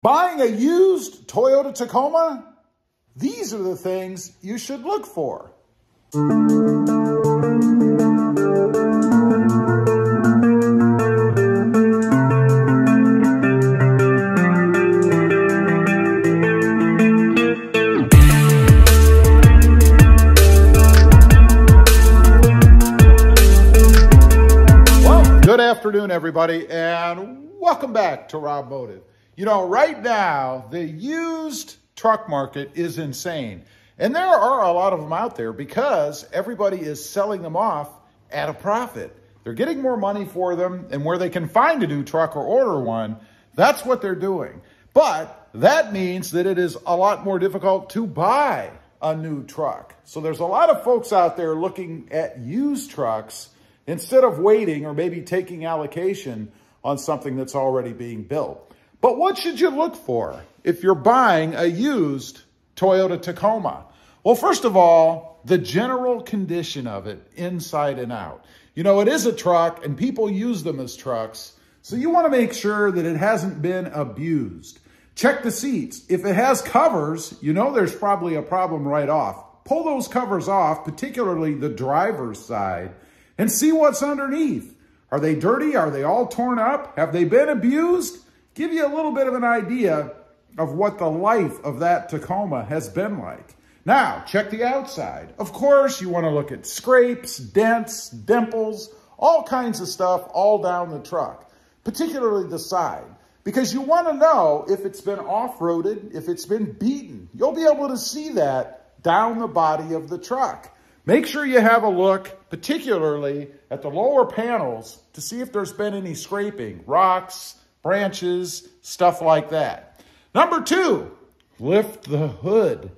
Buying a used Toyota Tacoma? These are the things you should look for. Well, good afternoon, everybody, and welcome back to RobMotive. You know, right now, the used truck market is insane. And there are a lot of them out there because everybody is selling them off at a profit. They're getting more money for them, and where they can find a new truck or order one, that's what they're doing. But that means that it is a lot more difficult to buy a new truck. So there's a lot of folks out there looking at used trucks instead of waiting or maybe taking allocation on something that's already being built. But what should you look for if you're buying a used Toyota Tacoma? Well, first of all, the general condition of it inside and out. You know, it is a truck and people use them as trucks. So you want to make sure that it hasn't been abused. Check the seats. If it has covers, you know there's probably a problem right off. Pull those covers off, particularly the driver's side, and see what's underneath. Are they dirty? Are they all torn up? Have they been abused? Give you a little bit of an idea of what the life of that Tacoma has been like. Now, check the outside. Of course, you want to look at scrapes, dents, dimples, all kinds of stuff all down the truck, particularly the side, because you want to know if it's been off-roaded, if it's been beaten. You'll be able to see that down the body of the truck. Make sure you have a look, particularly at the lower panels, to see if there's been any scraping, rocks, branches, stuff like that. Number two, lift the hood.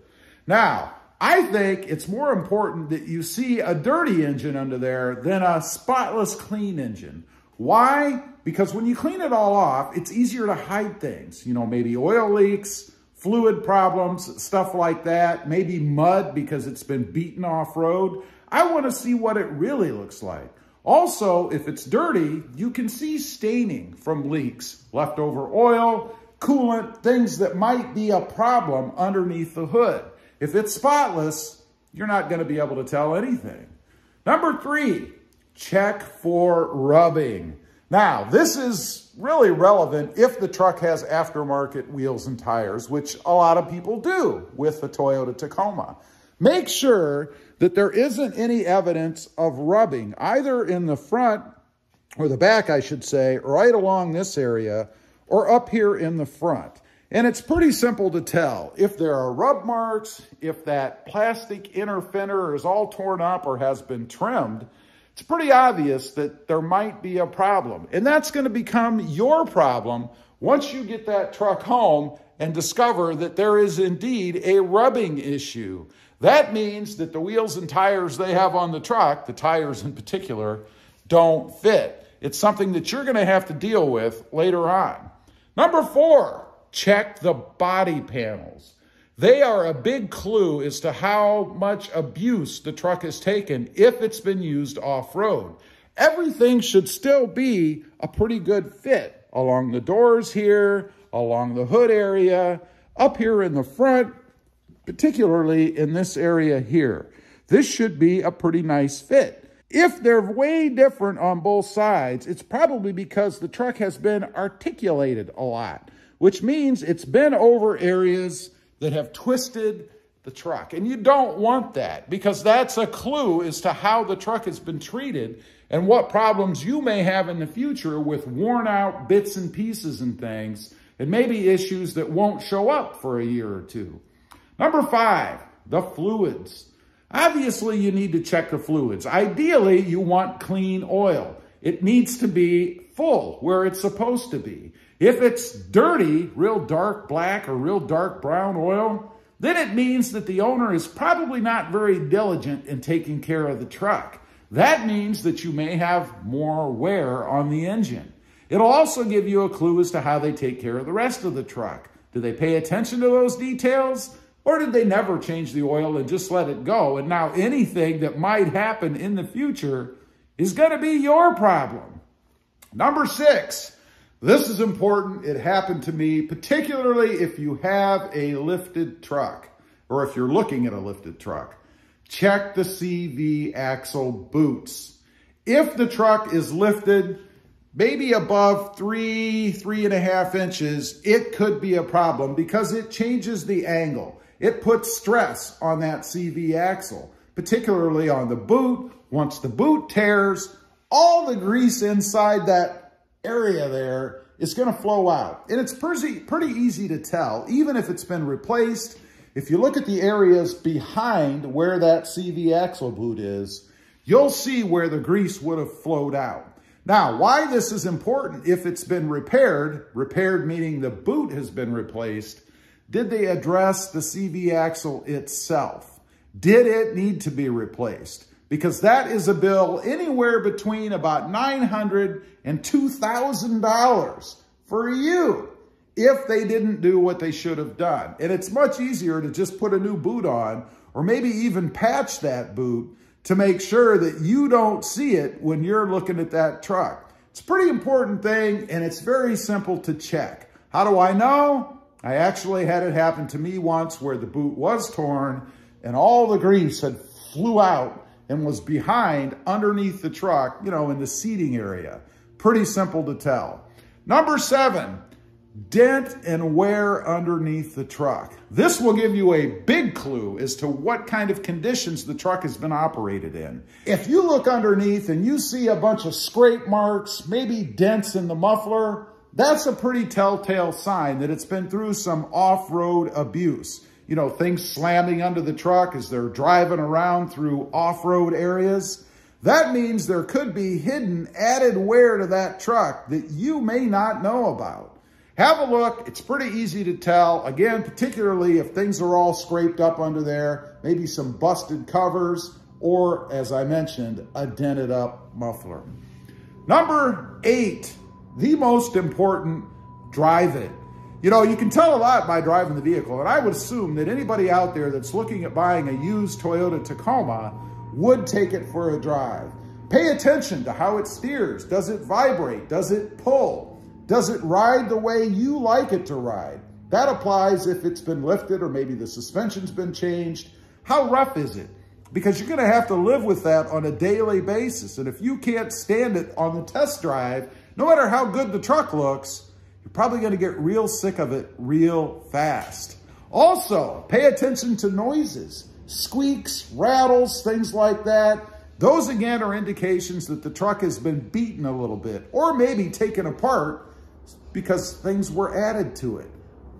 Now, I think it's more important that you see a dirty engine under there than a spotless clean engine. Why? Because when you clean it all off, it's easier to hide things. You know, maybe oil leaks, fluid problems, stuff like that, maybe mud because it's been beaten off-road. I want to see what it really looks like. Also, if it's dirty, you can see staining from leaks, leftover oil, coolant, things that might be a problem underneath the hood. If it's spotless, you're not going to be able to tell anything. Number three, check for rubbing. Now, this is really relevant if the truck has aftermarket wheels and tires, which a lot of people do with the Toyota Tacoma. Make sure that there isn't any evidence of rubbing, either in the front, or the back, I should say, right along this area, or up here in the front. And it's pretty simple to tell. If there are rub marks, if that plastic inner fender is all torn up or has been trimmed, it's pretty obvious that there might be a problem. And that's going to become your problem once you get that truck home and discover that there is indeed a rubbing issue. That means that the wheels and tires they have on the truck, the tires in particular, don't fit. It's something that you're going to have to deal with later on. Number four, check the body panels. They are a big clue as to how much abuse the truck has taken if it's been used off-road. Everything should still be a pretty good fit along the doors here, along the hood area, up here in the front, particularly in this area here. This should be a pretty nice fit. If they're way different on both sides, it's probably because the truck has been articulated a lot, which means it's been over areas that have twisted the truck. And you don't want that because that's a clue as to how the truck has been treated and what problems you may have in the future with worn out bits and pieces and things, and maybe issues that won't show up for a year or two. Number five, the fluids. Obviously, you need to check the fluids. Ideally, you want clean oil. It needs to be full where it's supposed to be. If it's dirty, real dark black or real dark brown oil, then it means that the owner is probably not very diligent in taking care of the truck. That means that you may have more wear on the engine. It'll also give you a clue as to how they take care of the rest of the truck. Do they pay attention to those details? Or did they never change the oil and just let it go? And now anything that might happen in the future is going to be your problem. Number six, This is important. It happened to me, particularly if you have a lifted truck or if you're looking at a lifted truck. Check the CV axle boots. If the truck is lifted maybe above 3.5 inches, it could be a problem because it changes the angle. It puts stress on that CV axle, particularly on the boot. Once the boot tears, all the grease inside that area there is going to flow out. And it's pretty easy to tell, even if it's been replaced. If you look at the areas behind where that CV axle boot is, you'll see where the grease would have flowed out. Now, why this is important, if it's been repaired meaning the boot has been replaced, did they address the CV axle itself? Did it need to be replaced? Because that is a bill anywhere between about $900 and $2,000 for you if they didn't do what they should have done. And it's much easier to just put a new boot on or maybe even patch that boot to make sure that you don't see it when you're looking at that truck. It's a pretty important thing, and it's very simple to check. How do I know? I actually had it happen to me once where the boot was torn and all the grease had flew out and was behind underneath the truck, you know, in the seating area. Pretty simple to tell. Number 7, dent and wear underneath the truck. This will give you a big clue as to what kind of conditions the truck has been operated in. If you look underneath and you see a bunch of scrape marks, maybe dents in the muffler, that's a pretty telltale sign that it's been through some off-road abuse. You know, things slamming under the truck as they're driving around through off-road areas. That means there could be hidden added wear to that truck that you may not know about. Have a look. It's pretty easy to tell. Again, particularly if things are all scraped up under there, maybe some busted covers, or as I mentioned, a dented up muffler. Number 8, the most important, drive it. You know, you can tell a lot by driving the vehicle, and I would assume that anybody out there that's looking at buying a used Toyota Tacoma would take it for a drive. Pay attention to how it steers. Does it vibrate? Does it pull? Does it ride the way you like it to ride? That applies if it's been lifted or maybe the suspension's been changed. How rough is it? Because you're gonna have to live with that on a daily basis. And if you can't stand it on the test drive, no matter how good the truck looks, you're probably gonna get real sick of it real fast. Also, pay attention to noises, squeaks, rattles, things like that. Those again are indications that the truck has been beaten a little bit or maybe taken apart because things were added to it.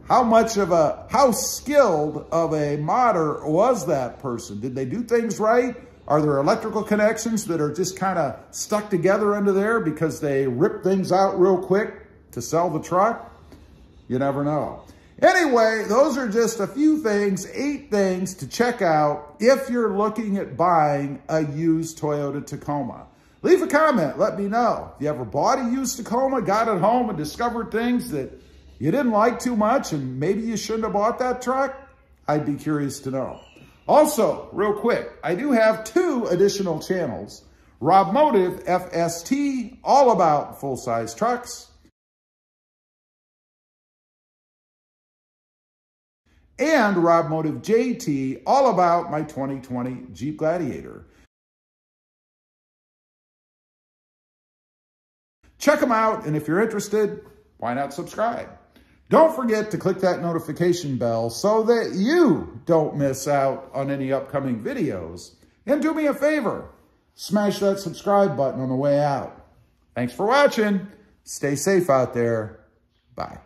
How skilled of a modder was that person? Did they do things right? Are there electrical connections that are just kind of stuck together under there because they rip things out real quick to sell the truck? You never know. Anyway, those are just a few things, 8 things to check out if you're looking at buying a used Toyota Tacoma. Leave a comment, let me know. If you ever bought a used Tacoma, got it home and discovered things that you didn't like too much and maybe you shouldn't have bought that truck, I'd be curious to know. Also, real quick, I do have 2 additional channels. RobMotive FST, all about full-size trucks. And RobMotive JT, all about my 2020 Jeep Gladiator. Check them out, and if you're interested, why not subscribe? Don't forget to click that notification bell so that you don't miss out on any upcoming videos. And do me a favor, smash that subscribe button on the way out. Thanks for watching. Stay safe out there. Bye.